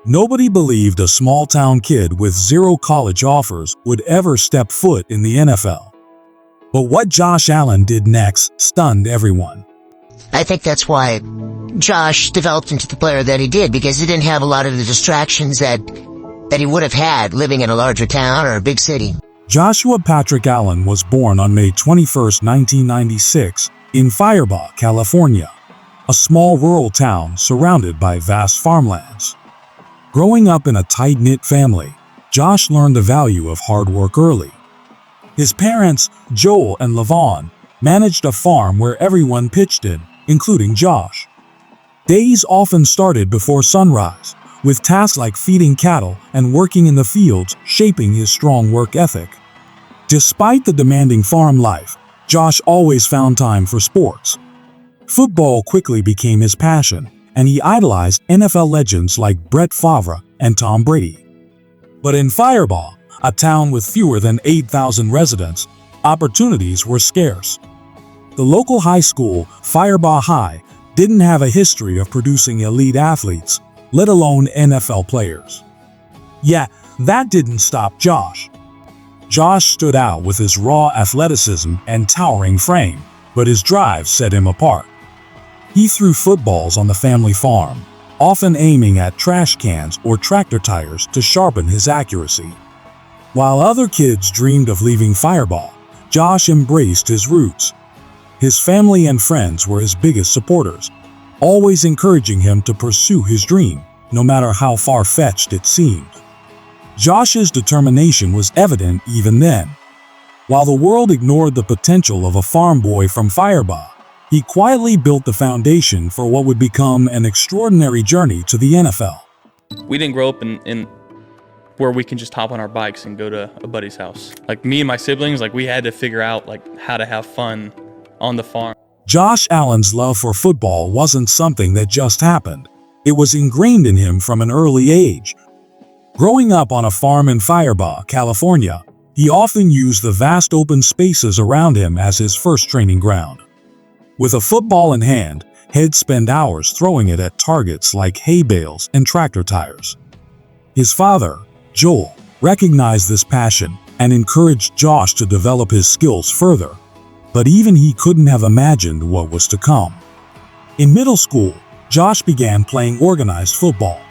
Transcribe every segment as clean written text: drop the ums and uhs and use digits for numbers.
Nobody believed a small-town kid with zero college offers would ever step foot in the NFL. But what Josh Allen did next stunned everyone. I think that's why Josh developed into the player that he did, because he didn't have a lot of the distractions that he would have had living in a larger town or a big city. Joshua Patrick Allen was born on May 21, 1996, in Firebaugh, California, a small rural town surrounded by vast farmlands. Growing up in a tight-knit family, Josh learned the value of hard work early. His parents, Joel and Lavon, managed a farm where everyone pitched in, including Josh. Days often started before sunrise, with tasks like feeding cattle and working in the fields shaping his strong work ethic. Despite the demanding farm life, Josh always found time for sports. Football quickly became his passion, and he idolized NFL legends like Brett Favre and Tom Brady. But in Firebaugh, a town with fewer than 8,000 residents, opportunities were scarce. The local high school, Firebaugh High, didn't have a history of producing elite athletes, let alone NFL players. Yet, that didn't stop Josh. Josh stood out with his raw athleticism and towering frame, but his drive set him apart. He threw footballs on the family farm, often aiming at trash cans or tractor tires to sharpen his accuracy. While other kids dreamed of leaving Firebaugh, Josh embraced his roots. His family and friends were his biggest supporters, always encouraging him to pursue his dream, no matter how far-fetched it seemed. Josh's determination was evident even then. While the world ignored the potential of a farm boy from Firebaugh, he quietly built the foundation for what would become an extraordinary journey to the NFL. We didn't grow up in where we can just hop on our bikes and go to a buddy's house. Like me and my siblings, we had to figure out how to have fun on the farm. Josh Allen's love for football wasn't something that just happened. It was ingrained in him from an early age. Growing up on a farm in Firebaugh, California, he often used the vast open spaces around him as his first training ground. With a football in hand, he'd spend hours throwing it at targets like hay bales and tractor tires. His father, Joel, recognized this passion and encouraged Josh to develop his skills further, but even he couldn't have imagined what was to come. In middle school, Josh began playing organized football.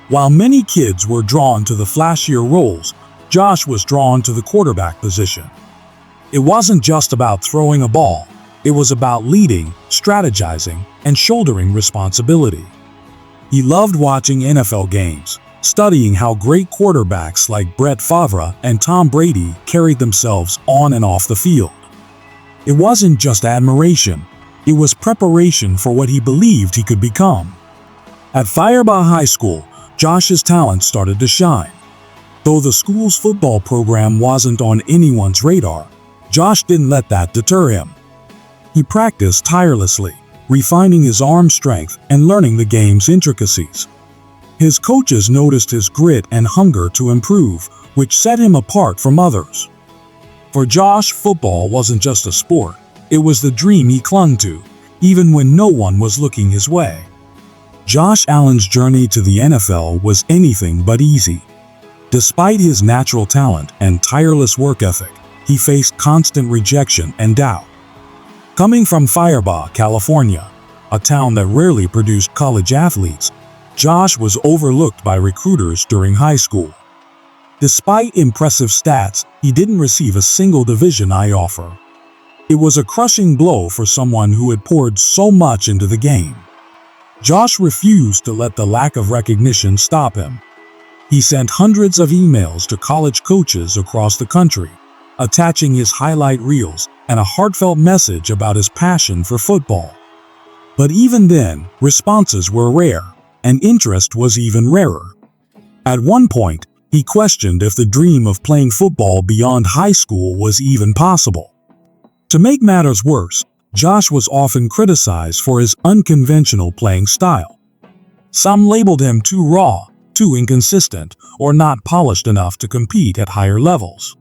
While many kids were drawn to the flashier roles, Josh was drawn to the quarterback position. It wasn't just about throwing a ball, it was about leading, strategizing, and shouldering responsibility. He loved watching NFL games, studying how great quarterbacks like Brett Favre and Tom Brady carried themselves on and off the field. It wasn't just admiration, it was preparation for what he believed he could become. At Firebaugh High School, Josh's talent started to shine. Though the school's football program wasn't on anyone's radar, Josh didn't let that deter him. He practiced tirelessly, refining his arm strength and learning the game's intricacies. His coaches noticed his grit and hunger to improve, which set him apart from others. For Josh, football wasn't just a sport, it was the dream he clung to, even when no one was looking his way. Josh Allen's journey to the NFL was anything but easy. Despite his natural talent and tireless work ethic, he faced constant rejection and doubt. Coming from Firebaugh, California, a town that rarely produced college athletes, Josh was overlooked by recruiters during high school. Despite impressive stats, he didn't receive a single Division I offer. It was a crushing blow for someone who had poured so much into the game. Josh refused to let the lack of recognition stop him. He sent hundreds of emails to college coaches across the country, attaching his highlight reels and a heartfelt message about his passion for football. But even then, responses were rare, and interest was even rarer. At one point, he questioned if the dream of playing football beyond high school was even possible. To make matters worse, Josh was often criticized for his unconventional playing style. Some labeled him too raw, too inconsistent, or not polished enough to compete at higher levels.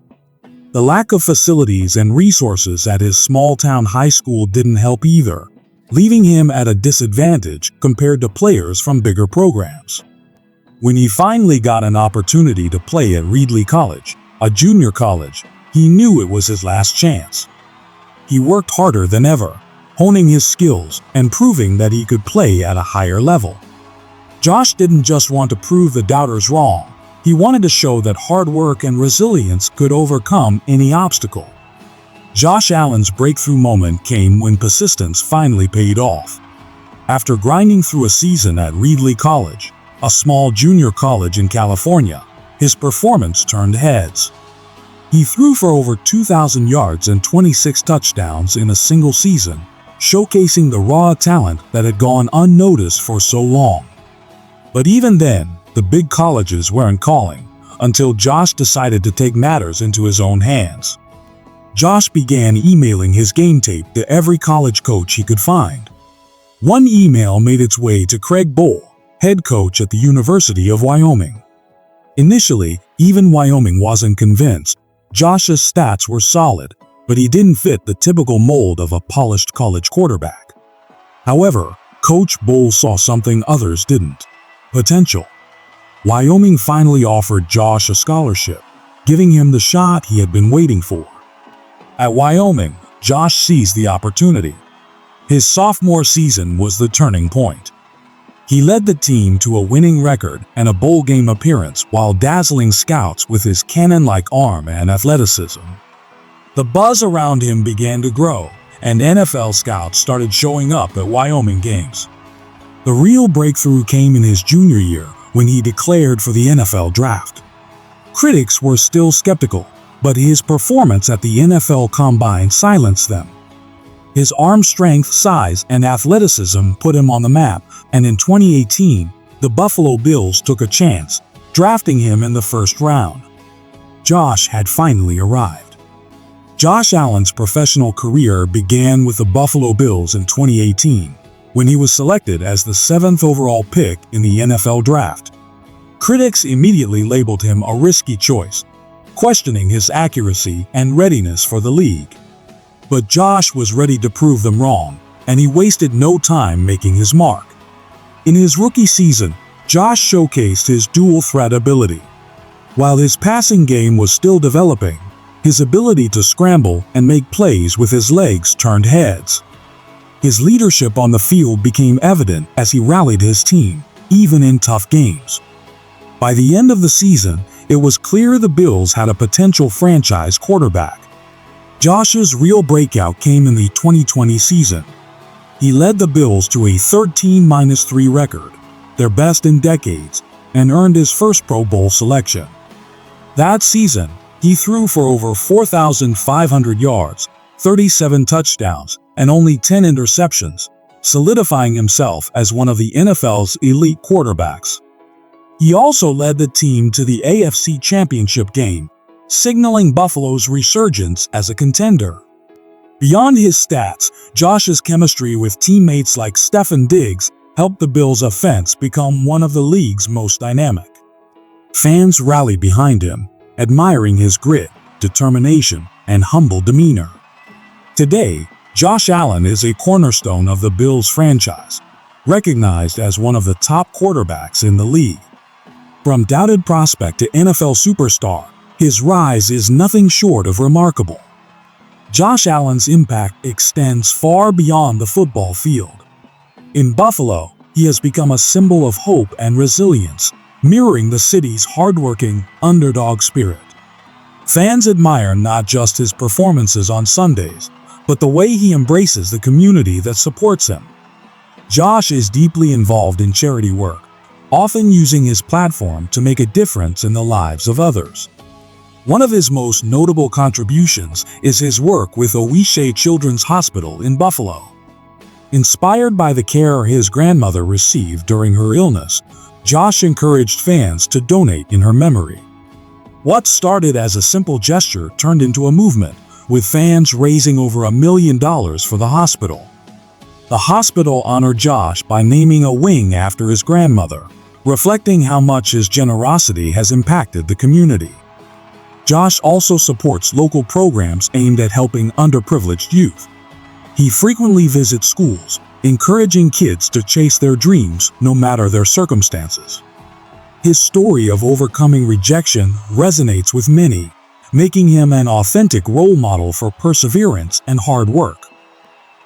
The lack of facilities and resources at his small-town high school didn't help either, leaving him at a disadvantage compared to players from bigger programs. When he finally got an opportunity to play at Reedley College, a junior college, he knew it was his last chance. He worked harder than ever, honing his skills and proving that he could play at a higher level. Josh didn't just want to prove the doubters wrong. He wanted to show that hard work and resilience could overcome any obstacle. Josh Allen's breakthrough moment came when persistence finally paid off. After grinding through a season at Reedley College, a small junior college in California, his performance turned heads. He threw for over 2,000 yards and 26 touchdowns in a single season, showcasing the raw talent that had gone unnoticed for so long. But even then, the big colleges weren't calling, until Josh decided to take matters into his own hands. Josh began emailing his game tape to every college coach he could find. One email made its way to Craig Bohl, head coach at the University of Wyoming. Initially, even Wyoming wasn't convinced. Josh's stats were solid, but he didn't fit the typical mold of a polished college quarterback. However, Coach Bohl saw something others didn't: potential. Wyoming finally offered Josh a scholarship, giving him the shot he had been waiting for. At Wyoming, Josh seized the opportunity. His sophomore season was the turning point. He led the team to a winning record and a bowl game appearance while dazzling scouts with his cannon-like arm and athleticism. The buzz around him began to grow, and NFL scouts started showing up at Wyoming games. The real breakthrough came in his junior year when he declared for the NFL draft. Critics were still skeptical, but his performance at the NFL Combine silenced them. His arm strength, size, and athleticism put him on the map, and in 2018, the Buffalo Bills took a chance, drafting him in the first round. Josh had finally arrived. Josh Allen's professional career began with the Buffalo Bills in 2018, when he was selected as the 7th overall pick in the NFL Draft. Critics immediately labeled him a risky choice, questioning his accuracy and readiness for the league. But Josh was ready to prove them wrong, and he wasted no time making his mark. In his rookie season, Josh showcased his dual-threat ability. While his passing game was still developing, his ability to scramble and make plays with his legs turned heads. His leadership on the field became evident as he rallied his team, even in tough games. By the end of the season, it was clear the Bills had a potential franchise quarterback. Josh's real breakout came in the 2020 season. He led the Bills to a 13-3 record, their best in decades, and earned his first Pro Bowl selection. That season, he threw for over 4,500 yards, 37 touchdowns, and only 10 interceptions, solidifying himself as one of the NFL's elite quarterbacks. He also led the team to the AFC Championship game, signaling Buffalo's resurgence as a contender. Beyond his stats, Josh's chemistry with teammates like Stefon Diggs helped the Bills' offense become one of the league's most dynamic. Fans rallied behind him, admiring his grit, determination, and humble demeanor. Today, Josh Allen is a cornerstone of the Bills franchise, recognized as one of the top quarterbacks in the league. From doubted prospect to NFL superstar, his rise is nothing short of remarkable. Josh Allen's impact extends far beyond the football field. In Buffalo, he has become a symbol of hope and resilience, mirroring the city's hardworking underdog spirit. Fans admire not just his performances on Sundays, but the way he embraces the community that supports him. Josh is deeply involved in charity work, often using his platform to make a difference in the lives of others. One of his most notable contributions is his work with Owishe Children's Hospital in Buffalo. Inspired by the care his grandmother received during her illness, Josh encouraged fans to donate in her memory. What started as a simple gesture turned into a movement, with fans raising over $1 million for the hospital. The hospital honored Josh by naming a wing after his grandmother, reflecting how much his generosity has impacted the community. Josh also supports local programs aimed at helping underprivileged youth. He frequently visits schools, encouraging kids to chase their dreams no matter their circumstances. His story of overcoming rejection resonates with many, making him an authentic role model for perseverance and hard work.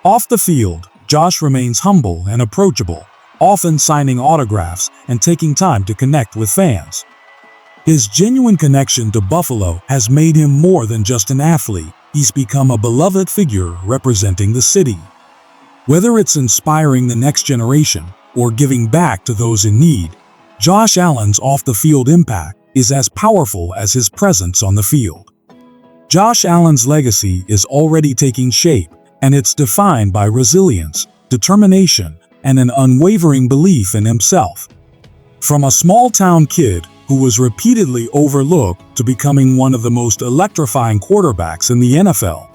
Off the field, Josh remains humble and approachable, often signing autographs and taking time to connect with fans. His genuine connection to Buffalo has made him more than just an athlete. He's become a beloved figure representing the city. Whether it's inspiring the next generation or giving back to those in need, Josh Allen's off-the-field impact is as powerful as his presence on the field. Josh Allen's legacy is already taking shape, and it's defined by resilience, determination, and an unwavering belief in himself. From a small-town kid who was repeatedly overlooked to becoming one of the most electrifying quarterbacks in the NFL,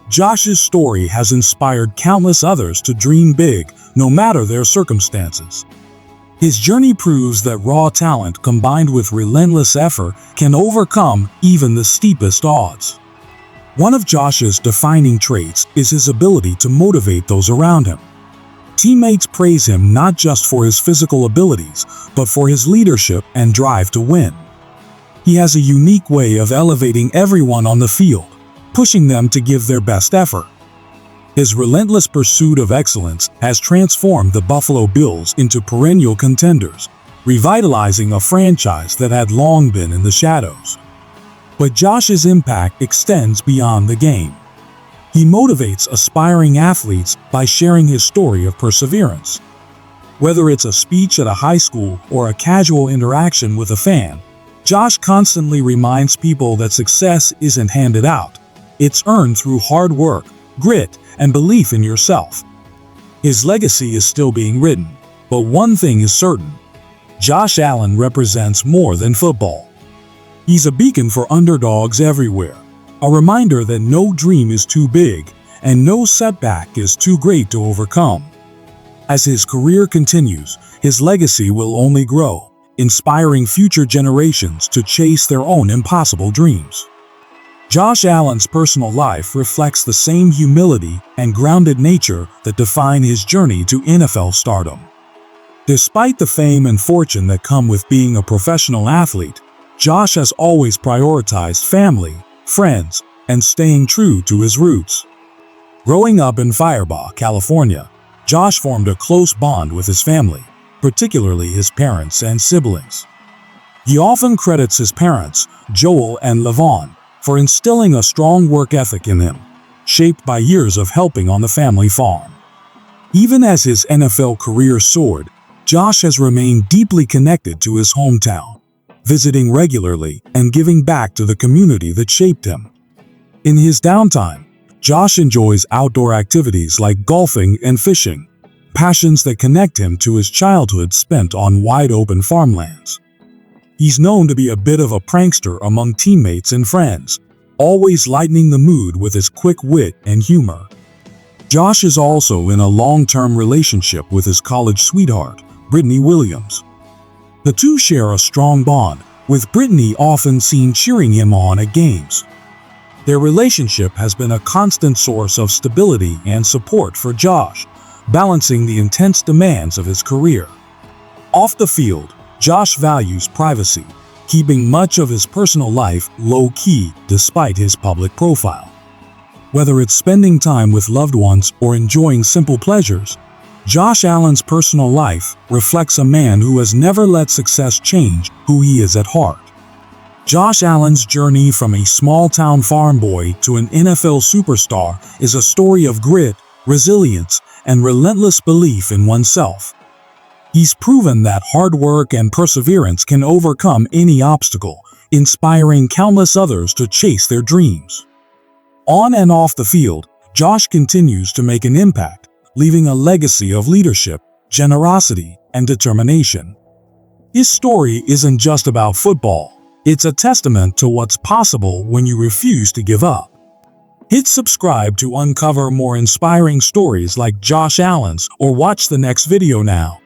Josh's story has inspired countless others to dream big, no matter their circumstances. His journey proves that raw talent combined with relentless effort can overcome even the steepest odds. One of Josh's defining traits is his ability to motivate those around him. Teammates praise him not just for his physical abilities, but for his leadership and drive to win. He has a unique way of elevating everyone on the field, pushing them to give their best effort. His relentless pursuit of excellence has transformed the Buffalo Bills into perennial contenders, revitalizing a franchise that had long been in the shadows. But Josh's impact extends beyond the game. He motivates aspiring athletes by sharing his story of perseverance. Whether it's a speech at a high school or a casual interaction with a fan, Josh constantly reminds people that success isn't handed out. It's earned through hard work, grit, and belief in yourself. His legacy is still being written, but one thing is certain: Josh Allen represents more than football. He's a beacon for underdogs everywhere, a reminder that no dream is too big and no setback is too great to overcome. As his career continues, his legacy will only grow, inspiring future generations to chase their own impossible dreams. Josh Allen's personal life reflects the same humility and grounded nature that define his journey to NFL stardom. Despite the fame and fortune that come with being a professional athlete, Josh has always prioritized family, friends, and staying true to his roots. Growing up in Firebaugh, California, Josh formed a close bond with his family, particularly his parents and siblings. He often credits his parents, Joel and Levon, for instilling a strong work ethic in him, shaped by years of helping on the family farm. Even as his NFL career soared, Josh has remained deeply connected to his hometown, visiting regularly and giving back to the community that shaped him. In his downtime, Josh enjoys outdoor activities like golfing and fishing, passions that connect him to his childhood spent on wide-open farmlands. He's known to be a bit of a prankster among teammates and friends, always lightening the mood with his quick wit and humor. Josh is also in a long-term relationship with his college sweetheart, Brittany Williams. The two share a strong bond, with Brittany often seen cheering him on at games. Their relationship has been a constant source of stability and support for Josh, balancing the intense demands of his career. Off the field, Josh values privacy, keeping much of his personal life low-key despite his public profile. Whether it's spending time with loved ones or enjoying simple pleasures, Josh Allen's personal life reflects a man who has never let success change who he is at heart. Josh Allen's journey from a small-town farm boy to an NFL superstar is a story of grit, resilience, and relentless belief in oneself. He's proven that hard work and perseverance can overcome any obstacle, inspiring countless others to chase their dreams. On and off the field, Josh continues to make an impact, leaving a legacy of leadership, generosity, and determination. His story isn't just about football. It's a testament to what's possible when you refuse to give up. Hit subscribe to uncover more inspiring stories like Josh Allen's or watch the next video now.